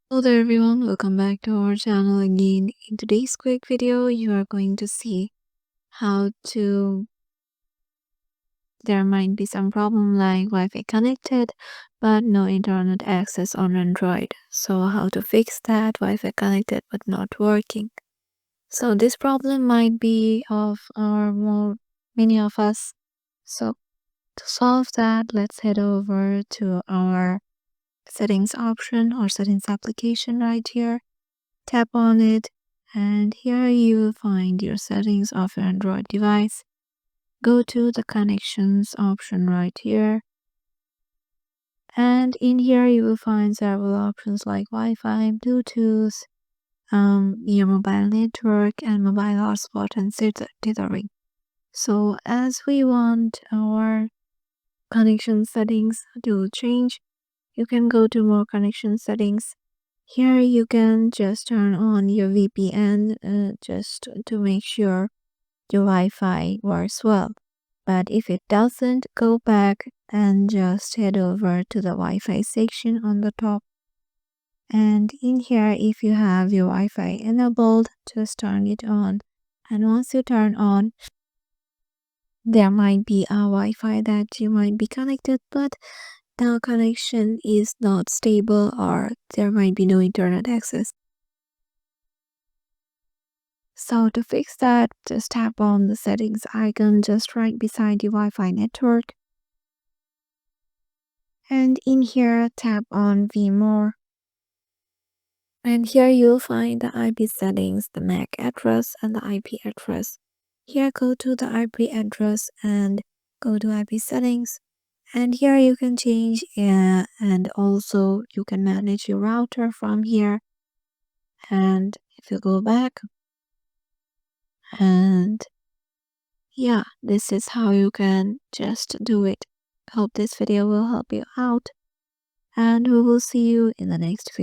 Hello there everyone, welcome back to our channel again. In today's quick video, you are going to see how to, there might be some problem like Wi-Fi connected but no internet access on Android. So how to fix that Wi-Fi connected but not working. So this problem might be of many of us. So to solve that, let's head over to our settings option or settings application right here. Tap on it, and here you will find your settings of your Android device. Go to the connections option right here, and in here you will find several options like Wi-Fi, Bluetooth, your mobile network, and mobile hotspot and tethering. So as we want our connection settings to change, you can go to more connection settings. Here you can just turn on your VPN just to make sure your Wi-Fi works well. But if it doesn't, go back and just head over to the Wi-Fi section on the top. And in here, if you have your Wi-Fi enabled, just turn it on. And once you turn on, there might be a Wi-Fi that you might be connected, but the connection is not stable or there might be no internet access. So to fix that, just tap on the settings icon just right beside the Wi-Fi network. And in here, tap on View More. And here you'll find the IP settings, the MAC address, and the IP address. Here go to the IP address and go to IP settings. And here you can change and also you can manage your router from here. And if you go back, and yeah, this is how you can just do it. Hope this video will help you out, and we will see you in the next video.